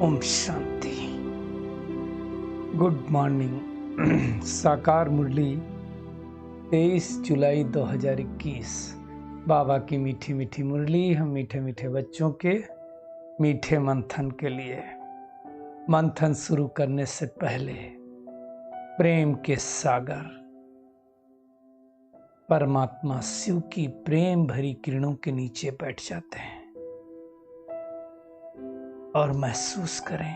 Om Shanti. Good morning. साकार मुरली 23 जुलाई 2021। बाबा की मीठी मीठी मुरली हम मीठे मीठे बच्चों के मीठे मंथन के लिए। मंथन शुरू करने से पहले प्रेम के सागर परमात्मा शिव की प्रेम भरी किरणों के नीचे बैठ जाते हैं और महसूस करें,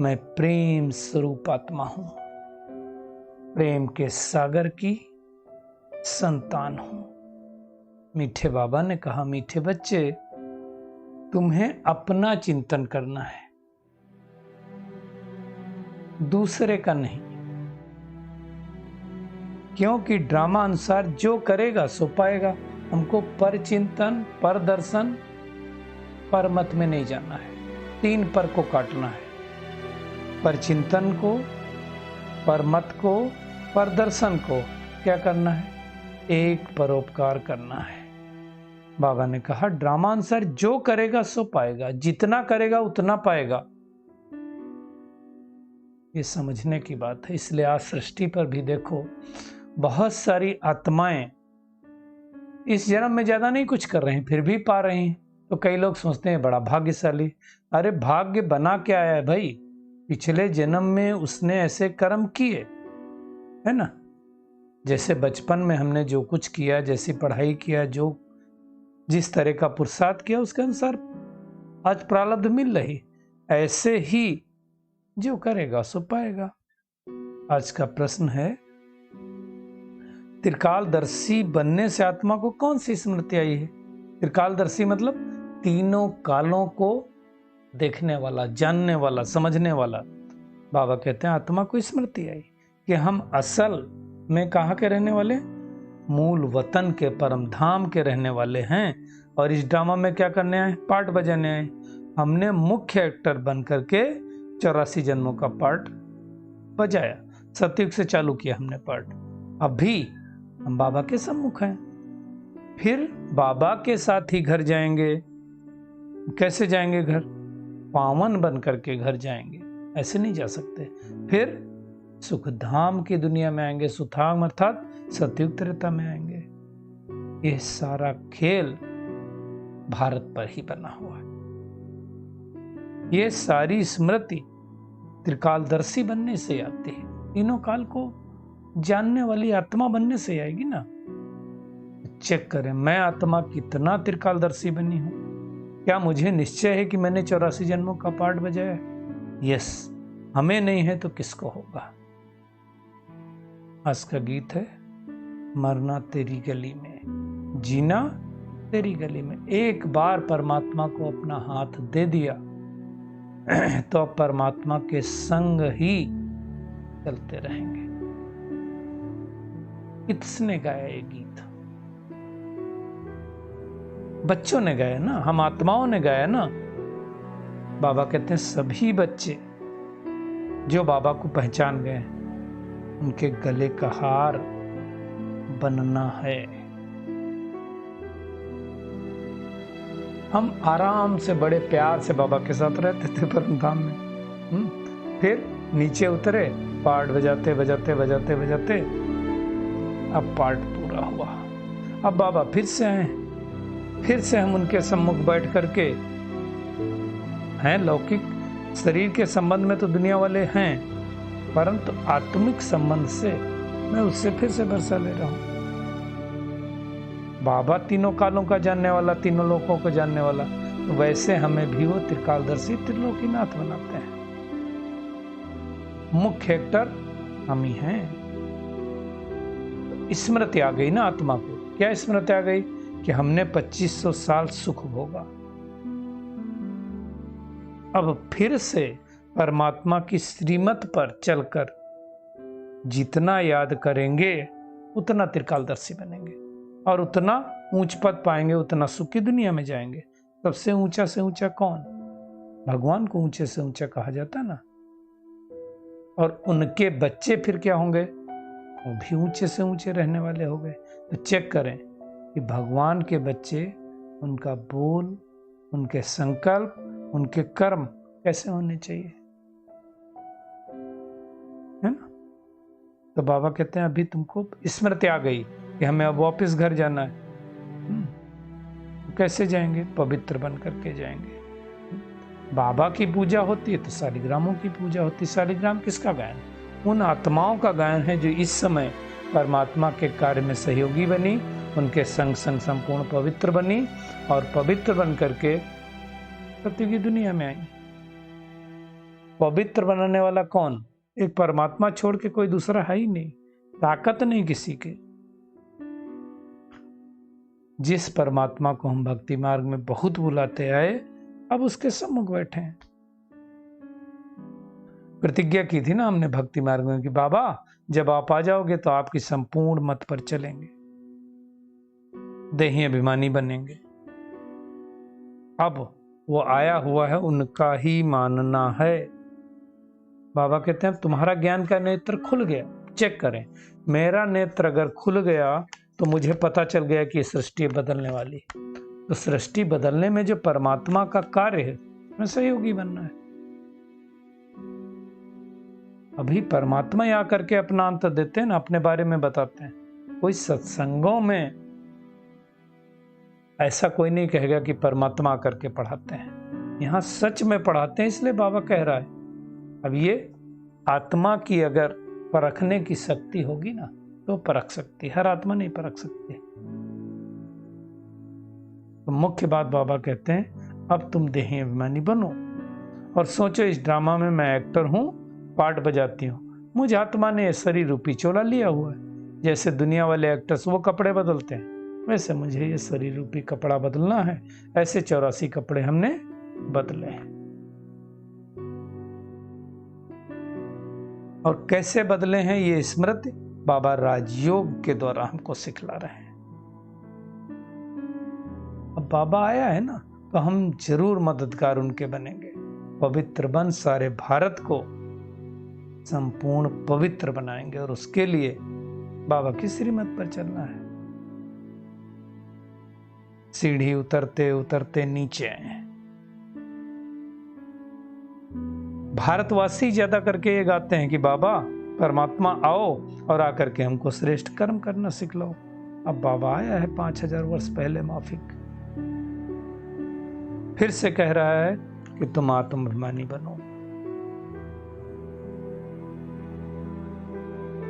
मैं प्रेम स्वरूप आत्मा हूं, प्रेम के सागर की संतान हूं। मीठे बाबा ने कहा, मीठे बच्चे, तुम्हें अपना चिंतन करना है, दूसरे का नहीं। क्योंकि ड्रामा अनुसार जो करेगा सो पाएगा। हमको पर चिंतन, पर दर्शन, पर मत में नहीं जाना है। 3 पर को काटना है, पर चिंतन को, पर मत को, पर दर्शन को। क्या करना है? एक परोपकार करना है। बाबा ने कहा, ड्रामा अनुसार जो करेगा सो पाएगा, जितना करेगा उतना पाएगा। ये समझने की बात है। इसलिए आज सृष्टि पर भी देखो, बहुत सारी आत्माएं इस जन्म में ज्यादा नहीं कुछ कर रही हैं, फिर भी पा रही हैं। तो कई लोग सोचते हैं बड़ा भाग्यशाली। अरे भाग्य बना क्या है भाई? पिछले जन्म में उसने ऐसे कर्म किए, है ना। जैसे बचपन में हमने जो कुछ किया, जैसी पढ़ाई किया, जो जिस तरह का पुरुषार्थ किया, उसके अनुसार आज प्रारब्ध मिल रही। ऐसे ही जो करेगा सो पाएगा। आज का प्रश्न है, त्रिकालदर्शी बनने से आत्मा को कौन सी स्मृति आई है? त्रिकालदर्शी मतलब तीनों कालों को देखने वाला, जानने वाला, समझने वाला। बाबा कहते हैं आत्मा को स्मृति आई कि हम असल में कहाँ के रहने वाले? मूल वतन के, परम धाम के रहने वाले हैं। और इस ड्रामा में क्या करने आए? पार्ट बजाने आए। हमने मुख्य एक्टर बन करके 84 जन्मों का पार्ट बजाया। सतयुग से चालू किया हमने पार्ट। अभी हम बाबा के सम्मुख हैं, फिर बाबा के साथ ही घर जाएंगे। कैसे जाएंगे घर? पावन बन करके घर जाएंगे, ऐसे नहीं जा सकते। फिर सुखधाम की दुनिया में आएंगे, सुधाम अर्थात सतयुग त्रेता में आएंगे। यह सारा खेल भारत पर ही बना हुआ है। यह सारी स्मृति त्रिकालदर्शी बनने से आती है। तीनों काल को जानने वाली आत्मा बनने से आएगी ना। चेक करें, मैं आत्मा कितना त्रिकालदर्शी बनी हूं। क्या मुझे निश्चय है कि मैंने 84 जन्मों का पार्ट बजाया? यस। हमें नहीं है तो किसको होगा? आज का गीत है, मरना तेरी गली में, जीना तेरी गली में। एक बार परमात्मा को अपना हाथ दे दिया तो अब परमात्मा के संग ही चलते रहेंगे। किसने गाया ये गीत? बच्चों ने गाया ना, हम आत्माओं ने गाया ना। बाबा कहते हैं सभी बच्चे जो बाबा को पहचान गए, उनके गले का हार बनना है। हम आराम से, बड़े प्यार से बाबा के साथ रहते थे परम धाम में। फिर नीचे उतरे, पार्ट बजाते बजाते बजाते बजाते अब पार्ट पूरा हुआ। अब बाबा फिर से आए, फिर से हम उनके सम्मुख बैठ करके हैं। लौकिक शरीर के संबंध में तो दुनिया वाले हैं, परंतु आत्मिक संबंध से मैं उससे फिर से बरसा ले रहा हूं। बाबा तीनों कालों का जानने वाला, तीनों लोकों को जानने वाला, तो वैसे हमें भी वो त्रिकालदर्शी, त्रिलोकीनाथ बनाते हैं। मुख्य एक्टर हम ही हैं। स्मृति आ गई ना आत्मा को। क्या स्मृति आ गई? कि हमने 2500 साल सुख भोगा। अब फिर से परमात्मा की श्रीमत पर चलकर जितना याद करेंगे उतना त्रिकालदर्शी बनेंगे और उतना ऊंच पद पाएंगे, उतना सुख की दुनिया में जाएंगे। सबसे ऊंचा से ऊंचा कौन? भगवान को ऊंचे से ऊंचा कहा जाता ना। और उनके बच्चे फिर क्या होंगे? वो भी ऊंचे से ऊंचे रहने वाले हो गए। तो चेक करें कि भगवान के बच्चे, उनका बोल, उनके संकल्प, उनके कर्म कैसे होने चाहिए, है ना। तो बाबा कहते हैं अभी तुमको स्मृति आ गई कि हमें अब वापस घर जाना है। तो कैसे जाएंगे? पवित्र बन करके जाएंगे। बाबा की पूजा होती है तो शालिग्रामों की पूजा होती है। शालिग्राम किसका गायन? उन आत्माओं का गायन है जो इस समय परमात्मा के कार्य में सहयोगी बनी, उनके संग संग संपूर्ण पवित्र बनी और पवित्र बन करके पृथ्वी की दुनिया में आई। पवित्र बनाने वाला कौन? एक परमात्मा छोड़ के कोई दूसरा है ही नहीं, ताकत नहीं किसी के। जिस परमात्मा को हम भक्ति मार्ग में बहुत बुलाते आए, अब उसके सम्मुख बैठे हैं। प्रतिज्ञा की थी ना हमने भक्ति मार्ग में कि बाबा जब आप आ जाओगे तो आपकी संपूर्ण मत पर चलेंगे, देही अभिमानी बनेंगे। अब वो आया हुआ है, उनका ही मानना है। बाबा कहते हैं तुम्हारा ज्ञान का नेत्र खुल गया। चेक करें, मेरा नेत्र अगर खुल गया तो मुझे पता चल गया कि सृष्टि बदलने वाली है। तो सृष्टि बदलने में जो परमात्मा का कार्य है, मैं सहयोगी बनना है। अभी परमात्मा ही आकर के अपना अंत देते हैं ना, अपने बारे में बताते हैं। कोई सत्संगों में ऐसा कोई नहीं कहेगा कि परमात्मा आकर के पढ़ाते हैं। यहां सच में पढ़ाते हैं, इसलिए बाबा कह रहा है। अब ये आत्मा की अगर परखने की शक्ति होगी ना तो परख सकती, हर आत्मा नहीं परख सकती। तो मुख्य बात बाबा कहते हैं अब तुम देही अभिमानी बनो और सोचो इस ड्रामा में मैं एक्टर हूं, पार्ट बजाती हूं। मुझ आत्मा ने शरीर रूपी चोला लिया हुआ है। जैसे दुनिया वाले एक्टर्स वो कपड़े बदलते हैं, वैसे मुझे ये शरीर रूपी कपड़ा बदलना है। ऐसे 84 कपड़े हमने बदले हैं। और कैसे बदले हैं ये स्मृति बाबा राजयोग के द्वारा हमको सिखला रहे हैं। अब बाबा आया है ना तो हम जरूर मददगार उनके बनेंगे। पवित्र बन सारे भारत को संपूर्ण पवित्र बनाएंगे और उसके लिए बाबा की श्रीमत पर चलना है। सीढ़ी उतरते उतरते नीचे आए। भारतवासी ज्यादा करके ये गाते हैं कि बाबा परमात्मा आओ और आकर के हमको श्रेष्ठ कर्म करना सिखलाओ। अब बाबा आया है 5000 वर्ष पहले, माफिक फिर से कह रहा है कि तुम आत्माभिमानी बनो।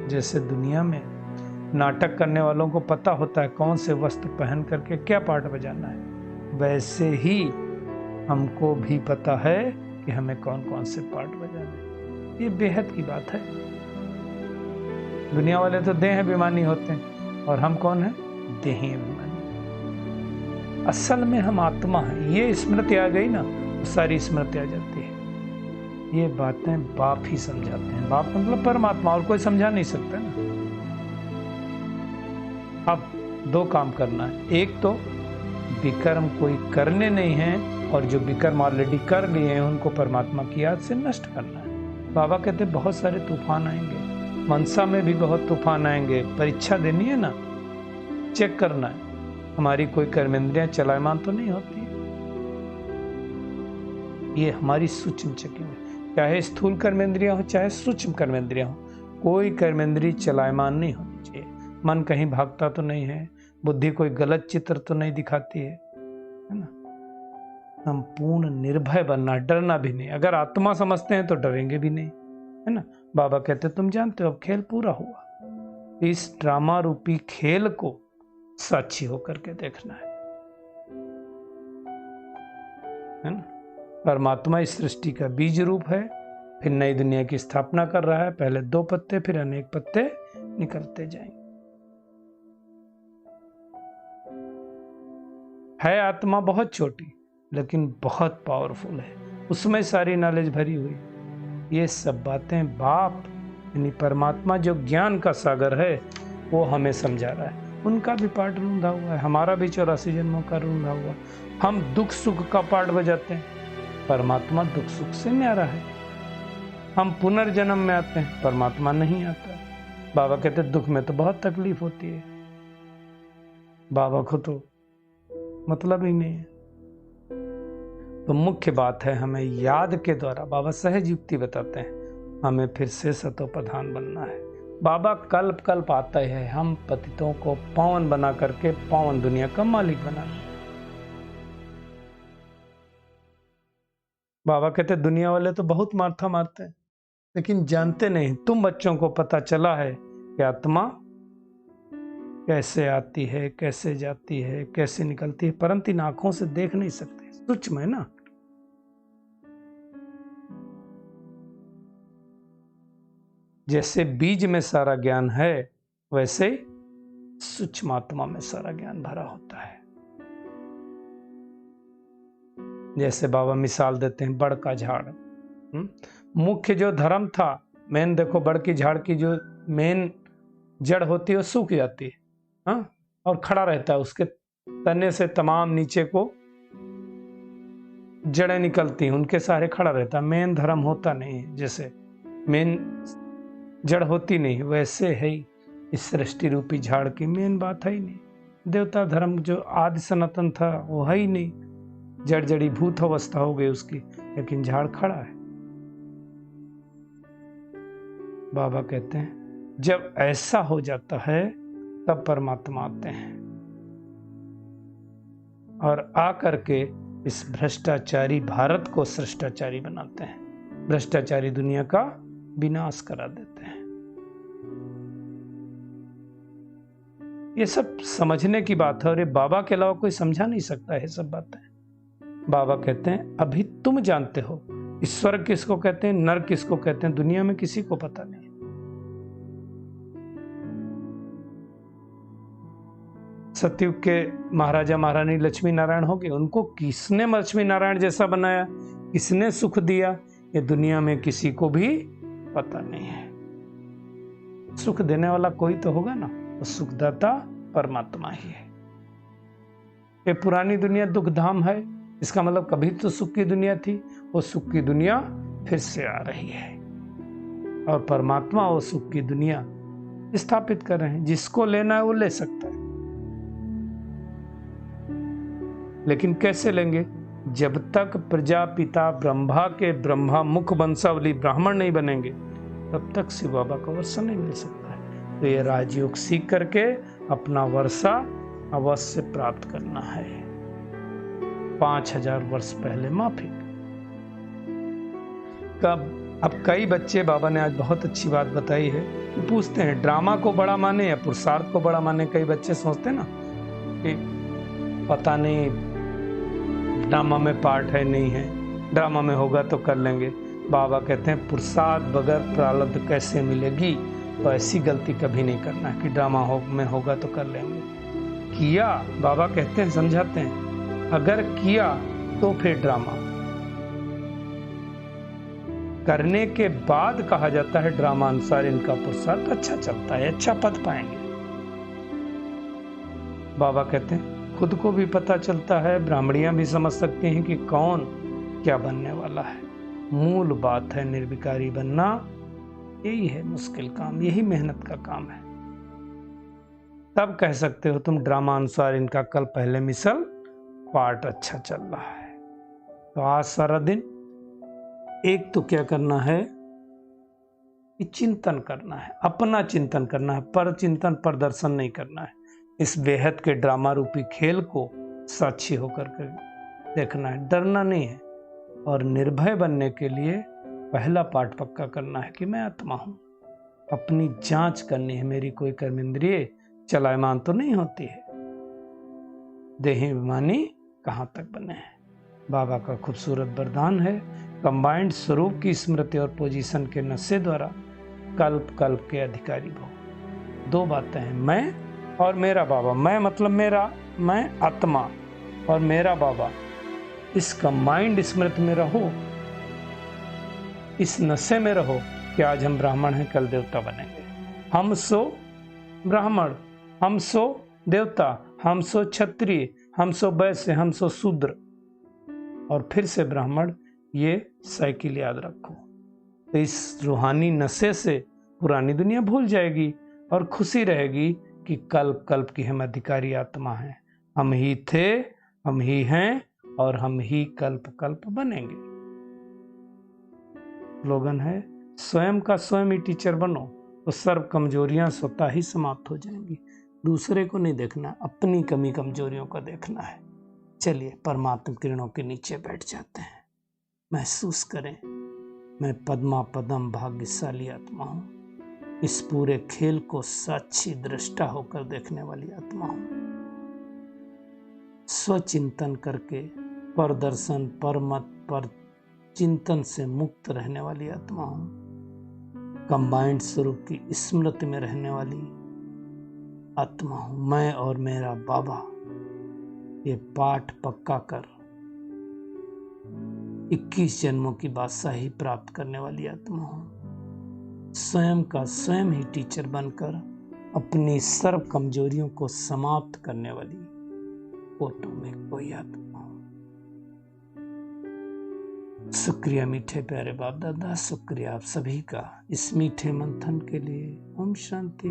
जैसे दुनिया में नाटक करने वालों को पता होता है कौन से वस्त्र पहन करके क्या पार्ट बजाना है, वैसे ही हमको भी पता है कि हमें कौन कौन से पार्ट बजाने हैं। ये बेहद की बात है। दुनिया वाले तो देह अभिमानी होते हैं और हम कौन है? देही अभिमानी। असल में हम आत्मा है। ये स्मृति आ गई ना तो सारी स्मृति आ जाती है। ये बातें बाप ही समझाते हैं। बाप मतलब परमात्मा, और कोई समझा नहीं सकता ना। अब दो काम करना है। एक तो विकर्म कोई करने नहीं है और जो विकर्म ऑलरेडी कर लिए हैं उनको परमात्मा की याद से नष्ट करना है। बाबा कहते बहुत सारे तूफान आएंगे, मनसा में भी बहुत तूफान आएंगे। परीक्षा देनी है ना, चेक करना है हमारी कोई कर्मेंद्रियां चलायमान तो नहीं होती। ये हमारी सूक्ष्म चक्की में, चाहे स्थूल कर्मेंद्रियां हो चाहे सूक्ष्म कर्मेंद्रियां हो, कोई कर्मेंद्री चलायमान नहीं होनी चाहिए। मन कहीं भागता तो नहीं है, बुद्धि कोई गलत चित्र तो नहीं दिखाती है ना। संपूर्ण निर्भय बनना, डरना भी नहीं। अगर आत्मा समझते हैं तो डरेंगे भी नहीं, है ना। बाबा कहते तुम जानते हो अब खेल पूरा हुआ। इस ड्रामा रूपी खेल को साक्षी होकर के देखना है ना। परमात्मा इस सृष्टि का बीज रूप है, फिर नई दुनिया की स्थापना कर रहा है। पहले 2 पत्ते फिर अनेक पत्ते निकलते जाएंगे। है आत्मा बहुत छोटी लेकिन बहुत पावरफुल है, उसमें सारी नॉलेज भरी हुई। ये सब बातें बाप यानी परमात्मा जो ज्ञान का सागर है वो हमें समझा रहा है। उनका भी पार्ट रूंधा हुआ है, हमारा भी 84 जन्मों का रूंधा हुआ। हम दुख सुख का पार्ट बजाते हैं, परमात्मा दुख सुख से न्यारा है। हम पुनर्जन्म में आते हैं, परमात्मा नहीं आता। बाबा कहते दुख में तो बहुत तकलीफ होती है, बाबा को तो मतलब ही नहीं है। तो मुख्य बात है हमें याद के द्वारा, बाबा सहज युक्ति बताते हैं, हमें फिर से सतोप्रधान बनना है। बाबा कल्प कल्प आता है हम पतितों को पावन बना करके पावन दुनिया का मालिक बनाना। बाबा कहते दुनिया वाले तो बहुत माथा मारते हैं, लेकिन जानते नहीं। तुम बच्चों को पता चला है कि आत्मा कैसे आती है, कैसे जाती है, कैसे निकलती है, परंतु इन आंखों से देख नहीं सकते, सूक्ष्म है ना। जैसे बीज में सारा ज्ञान है, वैसे सूक्ष्म आत्मा में सारा ज्ञान भरा होता है। जैसे बाबा मिसाल देते हैं बड़ का झाड़, मुख्य जो धर्म था, मेन देखो बड़ की झाड़ की जो मेन जड़ होती है वो सूख जाती है, हाँ, और खड़ा रहता है, उसके तने से तमाम नीचे को जड़ें निकलती हैं, उनके सहारे खड़ा रहता है। मेन धर्म होता नहीं है, जैसे मेन जड़ होती नहीं, वैसे है ही इस सृष्टि रूपी झाड़ की मेन बात है ही नहीं। देवता धर्म जो आदि सनातन था वो है ही नहीं, जड़ जड़ी भूत अवस्था हो गई उसकी, लेकिन झाड़ खड़ा है। बाबा कहते हैं जब ऐसा हो जाता है तब परमात्मा आते हैं और आकर के इस भ्रष्टाचारी भारत को श्रेष्ठाचारी बनाते हैं, भ्रष्टाचारी दुनिया का विनाश करा देते हैं। ये सब समझने की बात है और ये बाबा के अलावा कोई समझा नहीं सकता है सब बातें। बाबा कहते हैं अभी तुम जानते हो ईश्वर किसको कहते हैं, नर किसको कहते हैं, दुनिया में किसी को पता नहीं। सतयुग के महाराजा महारानी लक्ष्मी नारायण हो गए, उनको किसने लक्ष्मी नारायण जैसा बनाया, किसने सुख दिया, ये दुनिया में किसी को भी पता नहीं है। सुख देने वाला कोई तो होगा ना, वो सुखदाता परमात्मा ही है। ये पुरानी दुनिया दुखधाम है, इसका मतलब कभी तो सुख की दुनिया थी, वो सुख की दुनिया फिर से आ रही है और परमात्मा वो सुख की दुनिया स्थापित कर रहे हैं। जिसको लेना है वो ले सकता है, लेकिन कैसे लेंगे? जब तक प्रजापिता ब्रह्मा के ब्रह्मा मुख वंशावली ब्राह्मण नहीं बनेंगे तब तक शिव बाबा का वर्षा नहीं मिल सकता है। तो ये राजयोग सीख करके अपना वर्षा अवश्य प्राप्त करना है। 5000 वर्ष पहले माफिक कब। अब कई बच्चे, बाबा ने आज बहुत अच्छी बात बताई है कि पूछते हैं ड्रामा को बड़ा माने या पुरुषार्थ को बड़ा माने। कई बच्चे सोचते ना कि पता नहीं ड्रामा में पार्ट है नहीं है, ड्रामा में होगा तो कर लेंगे। बाबा कहते हैं पुरुषार्थ बगैर प्रारब्ध कैसे मिलेगी, तो ऐसी गलती कभी नहीं करना कि ड्रामा में होगा तो कर लेंगे। किया, बाबा कहते हैं, समझाते हैं, अगर किया तो फिर ड्रामा करने के बाद कहा जाता है ड्रामा अनुसार इनका पुरुषार्थ अच्छा चलता है, अच्छा पद पाएंगे। बाबा कहते हैं खुद को भी पता चलता है, ब्राह्मणियां भी समझ सकती हैं कि कौन क्या बनने वाला है। मूल बात है निर्विकारी बनना, यही है मुश्किल काम, यही मेहनत का काम है। तब कह सकते हो तुम ड्रामा अनुसार इनका कल पहले मिसल पार्ट अच्छा चल रहा है। तो आज सारा दिन एक तो क्या करना है कि चिंतन करना है, अपना चिंतन करना है, पर चिंतन प्रदर्शन नहीं करना है। इस बेहद के ड्रामा रूपी खेल को साक्षी होकर के देखना है, डरना नहीं है। और निर्भय बनने के लिए पहला पाठ पक्का करना है कि मैं आत्मा हूं। अपनी जांच करनी है, मेरी कोई कर्म इंद्रिय चलायमान तो नहीं होती है, देही अभिमानी कहां तक बने हैं। बाबा का खूबसूरत वरदान है, कंबाइंड स्वरूप की स्मृति और पोजीशन के नशे द्वारा कल्प कल्प के अधिकारी भो। दो बातें हैं, मैं और मेरा बाबा। मैं मतलब मेरा, मैं आत्मा और मेरा बाबा, इस कंबाइंड स्मृति में रहो, इस नशे में रहो कि आज हम ब्राह्मण हैं, कल देवता बनेंगे। हम सो ब्राह्मण, हम सो देवता, हम सो क्षत्रिय, हम सो वैश्य, हम सो शूद्र और फिर से ब्राह्मण। ये साइकिल याद रखो। तो इस रूहानी नशे से पुरानी दुनिया भूल जाएगी और खुशी रहेगी कि कल्प कल्प की हम अधिकारी आत्मा हैं। हम ही थे, हम ही हैं और हम ही कल्प कल्प बनेंगे। स्लोगन है, स्वयं का स्वयं ही टीचर बनो तो सर्व कमजोरियां स्वतः ही समाप्त हो जाएंगी। दूसरे को नहीं देखना, अपनी कमी कमजोरियों को देखना है। चलिए परमात्मा किरणों के नीचे बैठ जाते हैं। महसूस करें, मैं पद्मा पदम भाग्यशाली आत्मा हूं। इस पूरे खेल को साक्षी दृष्टा होकर देखने वाली आत्मा हूं। स्वचिंतन करके पर दर्शन पर मत पर चिंतन से मुक्त रहने वाली आत्मा हूं। कंबाइंड स्वरूप की स्मृति में रहने वाली आत्मा हूं। मैं और मेरा बाबा ये पाठ पक्का कर 21 जन्मों की बादशाही प्राप्त करने वाली आत्मा हूं। स्वयं का स्वयं ही टीचर बनकर अपनी सर्व कमजोरियों को समाप्त करने वाली फोटो में कोई आत्मा हूं। शुक्रिया मीठे प्यारे बाप दादा, शुक्रिया आप सभी का इस मीठे मंथन के लिए। ओम शांति।